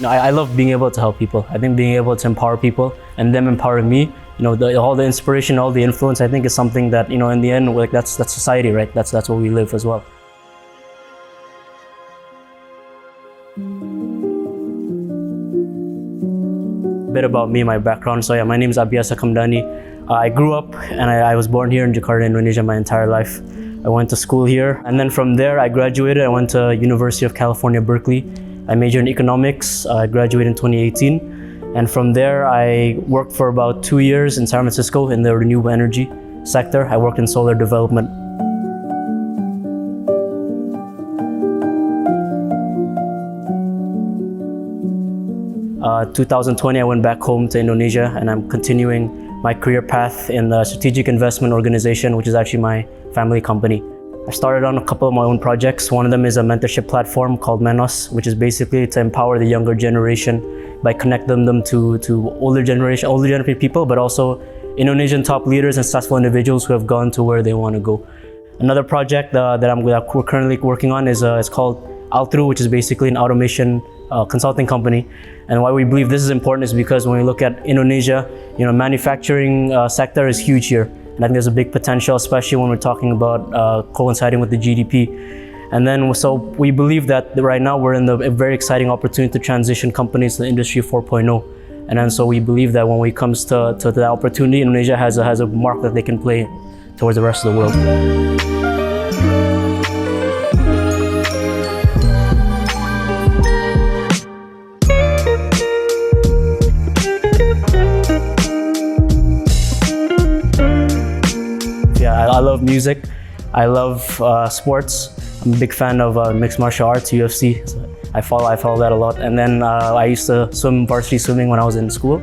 I love being able to help people. I think being able to empower people and them empowering me, all the inspiration, all the influence, I think is something that, in the end, like that's society, right? That's what we live as well. A bit about me, my background. So yeah, my name is Abyasa Kamdani. I grew up and I was born here in Jakarta, Indonesia my entire life. I went to school here, and then from there I graduated. I went to University of California, Berkeley. I majored in economics. I graduated in 2018. And from there I worked for about 2 years in San Francisco in the renewable energy sector. I worked in solar development. 2020, I went back home to Indonesia, and I'm continuing my career path in the strategic investment organization, which is actually my family company. I started on a couple of my own projects. One of them is a mentorship platform called Menos, which is basically to empower the younger generation by connecting them to older generation people, but also Indonesian top leaders and successful individuals who have gone to where they want to go. Another project that we're currently working on is it's called Altru, which is basically an automation consulting company. And why we believe this is important is because when we look at Indonesia, manufacturing sector is huge here. And I think there's a big potential, especially when we're talking about coinciding with the GDP. And then, so we believe that right now we're in a very exciting opportunity to transition companies to the Industry 4.0. And then, so we believe that when it comes to that opportunity, Indonesia has a mark that they can play towards the rest of the world. I love music, I love sports. I'm a big fan of mixed martial arts, UFC. So I follow that a lot. And then I used to swim varsity swimming when I was in school.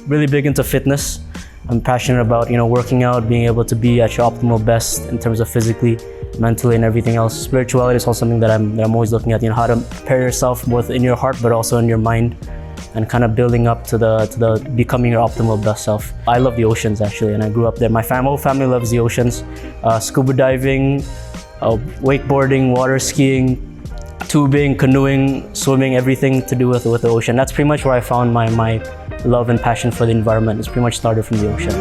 Really big into fitness. I'm passionate about working out, being able to be at your optimal best in terms of physically, mentally, and everything else. Spirituality is also something that I'm always looking at. How to prepare yourself both in your heart but also in your mind, and kind of building up to the becoming your optimal best self. I love the oceans actually, and I grew up there. My whole family loves the oceans. Scuba diving, wakeboarding, water skiing, tubing, canoeing, swimming, everything to do with the ocean. That's pretty much where I found my love and passion for the environment. It's pretty much started from the ocean.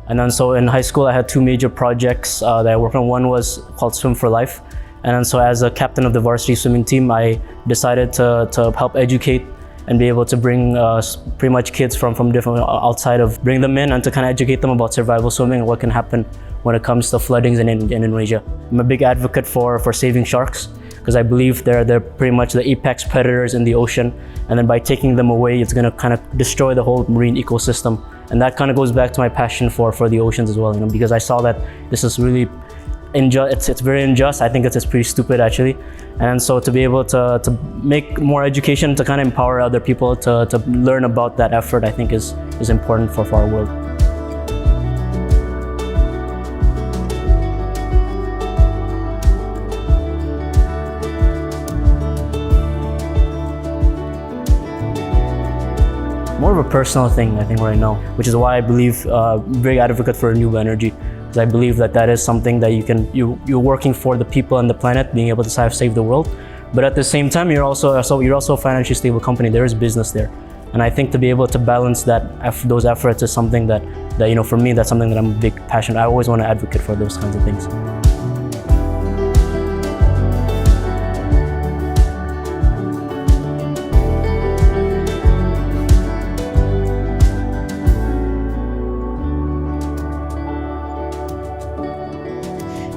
And then so in high school, I had two major projects that I worked on. One was called Swim for Life. And then so as a captain of the varsity swimming team, I decided to help educate and be able to bring pretty much kids from different outside of, bring them in and to kind of educate them about survival swimming and what can happen when it comes to floodings in Indonesia. I'm a big advocate for saving sharks, because I believe they're pretty much the apex predators in the ocean. And then by taking them away, it's gonna kind of destroy the whole marine ecosystem. And that kind of goes back to my passion for the oceans as well, because I saw that this is really unjust. It's very unjust. I think it's pretty stupid actually. And so to be able to make more education, to kind of empower other people to learn about that effort, I think is important for our world. More of a personal thing, I think, right now, which is why I believe very advocate for renewable energy. Because I believe that is something that you're working for the people and the planet, being able to save the world. But at the same time, you're also a financially stable company. There is business there, and I think to be able to balance those efforts is something that for me, that's something that I'm a big passion. I always want to advocate for those kinds of things.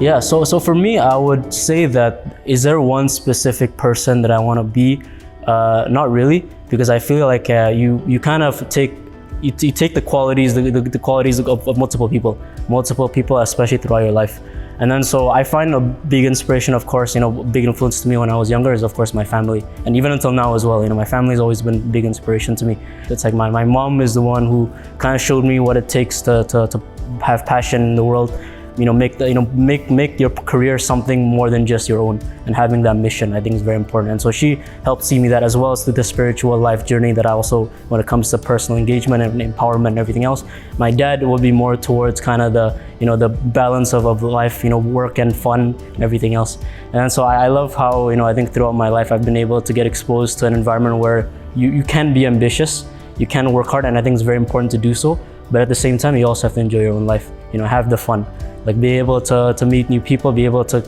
Yeah, so for me, I would say that, is there one specific person that I want to be? Not really, because I feel like you kind of take the qualities, the qualities of multiple people, especially throughout your life. And then so I find a big inspiration, of course, big influence to me when I was younger is of course my family, and even until now as well. My family has always been a big inspiration to me. It's like my mom is the one who kind of showed me what it takes to have passion in the world. make your career something more than just your own, and having that mission I think is very important. And so she helped see me that, as well as through the spiritual life journey that I also, when it comes to personal engagement and empowerment and everything else. My dad would be more towards kind of the balance of life, work and fun and everything else. And so I love how, I think throughout my life I've been able to get exposed to an environment where you can be ambitious, you can work hard, and I think it's very important to do so. But at the same time, you also have to enjoy your own life, have the fun, like be able to meet new people, be able to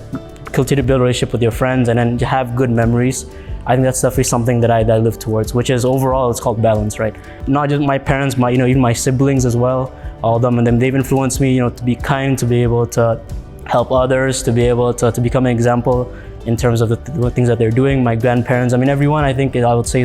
continue to build a relationship with your friends, and then have good memories. I think that's definitely something that I live towards, which is overall, it's called balance, right? Not just my parents, even my siblings as well, all of them, and then they've influenced me, to be kind, to be able to help others, to be able to become an example in terms of the things that they're doing. My grandparents, everyone, I think I would say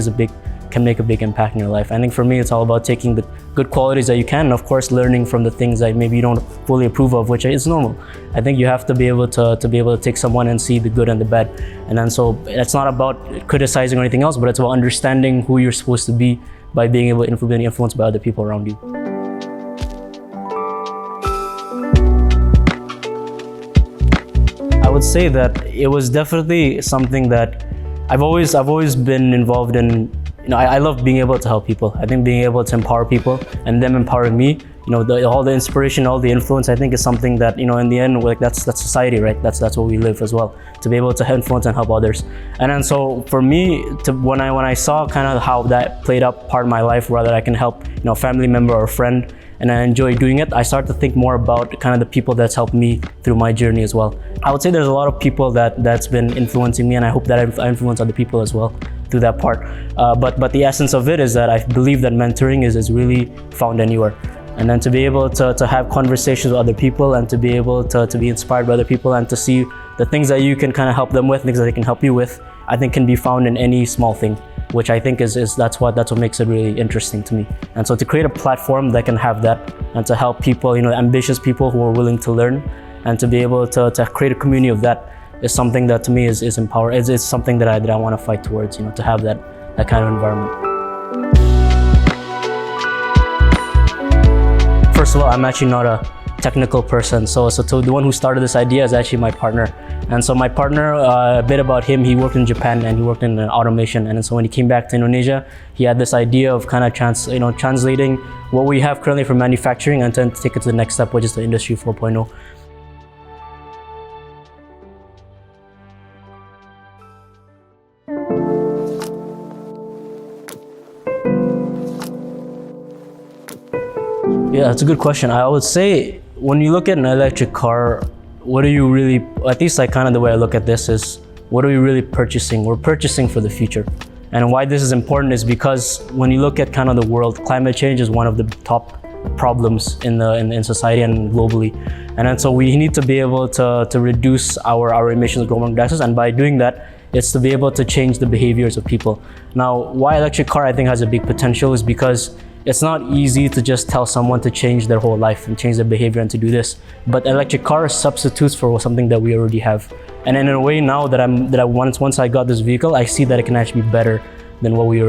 can make a big impact in your life. I think for me, it's all about taking the good qualities that you can, and of course, learning from the things that maybe you don't fully approve of, which is normal. I think you have to be able to take someone and see the good and the bad. And then so it's not about criticizing or anything else, but it's about understanding who you're supposed to be by being able to be influenced by other people around you. I would say that it was definitely something that I've always been involved in. I love being able to help people. I think being able to empower people and them empowering me, all the inspiration, all the influence, I think is something that, in the end, like that's society, right? That's what we live as well, to be able to influence and help others. And then so for me, when I saw kind of how that played up part of my life, where that I can help, a family member or a friend, and I enjoy doing it, I started to think more about kind of the people that's helped me through my journey as well. I would say there's a lot of people that's been influencing me, and I hope that I influence other people as well through that part. But the essence of it is that I believe that mentoring is really found anywhere. And then to be able to have conversations with other people, and to be able to be inspired by other people, and to see the things that you can kind of help them with, things that they can help you with, I think can be found in any small thing, which I think that's what makes it really interesting to me. And so to create a platform that can have that, and to help people, ambitious people who are willing to learn, and to be able to create a community of that, is something that to me is empowering. It's something that I want to fight towards, to have that kind of environment. First of all, I'm actually not a technical person. So the one who started this idea is actually my partner. And so my partner, a bit about him, he worked in Japan and he worked in automation. And so when he came back to Indonesia, he had this idea of kind of translating what we have currently for manufacturing and then take it to the next step, which is the Industry 4.0. Yeah, that's a good question. I would say when you look at an electric car, what are you really, at least like kind of the way I look at this is, what are we really purchasing? We're purchasing for the future. And why this is important is because when you look at kind of the world, climate change is one of the top problems in society and globally. And then so we need to be able to reduce our emissions of greenhouse gases, and by doing that, it's to be able to change the behaviors of people. Now, why electric car I think has a big potential is because it's not easy to just tell someone to change their whole life and change their behavior and to do this. But electric car substitutes for something that we already have. And in a way now once I got this vehicle, I see that it can actually be better than what we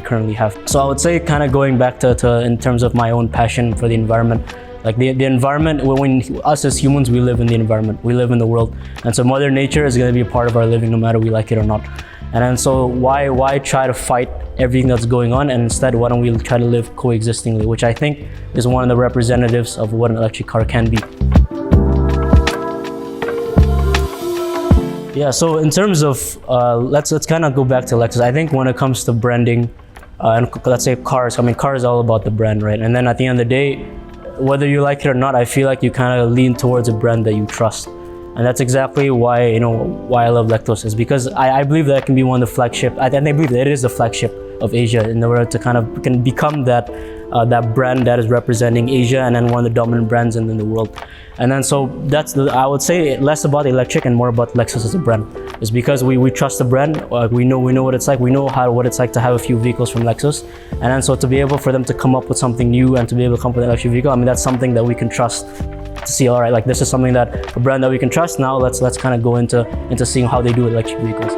currently have. So I would say kind of going back to in terms of my own passion for the environment, like the environment, when us as humans, we live in the environment, we live in the world. And so Mother Nature is going to be a part of our living no matter we like it or not. And then so why try to fight everything that's going on, and instead why don't we try to live coexistingly, which I think is one of the representatives of what an electric car can be. Yeah, so in terms of, let's kind of go back to Lexus. I think when it comes to branding, and let's say cars, cars are all about the brand, right? And then at the end of the day, whether you like it or not, I feel like you kind of lean towards a brand that you trust. And that's exactly why, why I love Lexus, is because I believe that it can be one of the flagship, I believe that it is the flagship of Asia in order to kind of can become that brand that is representing Asia and then one of the dominant brands in the world. And then so I would say less about electric and more about Lexus as a brand. It's because we trust the brand, we know what it's like, we know what it's like to have a few vehicles from Lexus. And then so to be able for them to come up with something new and to be able to come up with an electric vehicle, that's something that we can trust. To see, all right, like this is something that a brand that we can trust. Now let's kind of go into seeing how they do electric vehicles.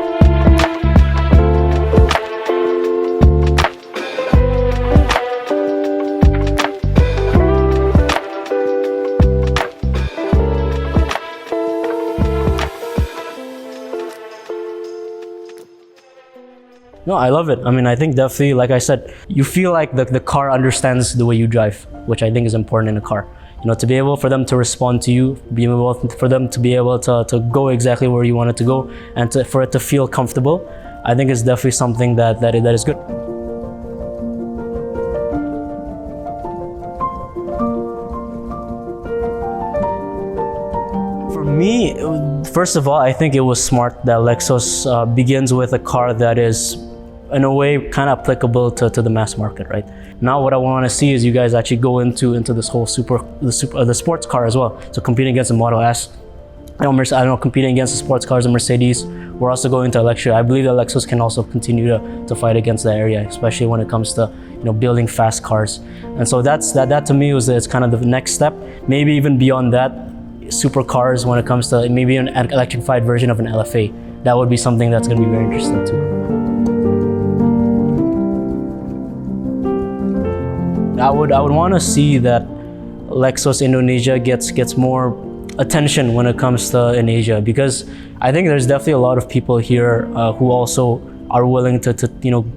No, I love it. I mean, I think definitely, like I said, you feel like the car understands the way you drive, which I think is important in a car. You know, to be able for them to respond to you, be able for them to be able to go exactly where you want it to go, and for it to feel comfortable, I think is definitely something that is good. For me, first of all, I think it was smart that Lexus begins with a car that is, in a way, kind of applicable to the mass market, right? Now, what I want to see is you guys actually go into this whole the sports car as well. So competing against the Model S, I don't know, competing against the sports cars and Mercedes. We're also going to electric. I believe that Lexus can also continue to fight against that area, especially when it comes to building fast cars. And so that to me it's kind of the next step. Maybe even beyond that, supercars when it comes to maybe an electrified version of an LFA. That would be something that's going to be very interesting too. I would want to see that Lexus Indonesia gets more attention when it comes to in Asia, because I think there's definitely a lot of people here who also are willing to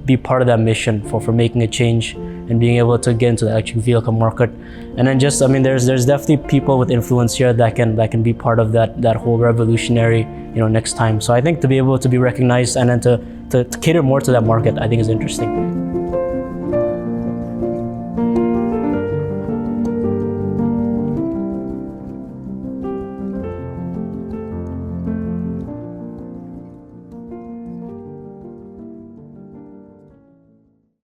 be part of that mission for making a change and being able to get into the electric vehicle market. And then just, I mean, there's definitely people with influence here that can be part of that whole revolutionary next time. So I think to be able to be recognized and then to cater more to that market, I think is interesting.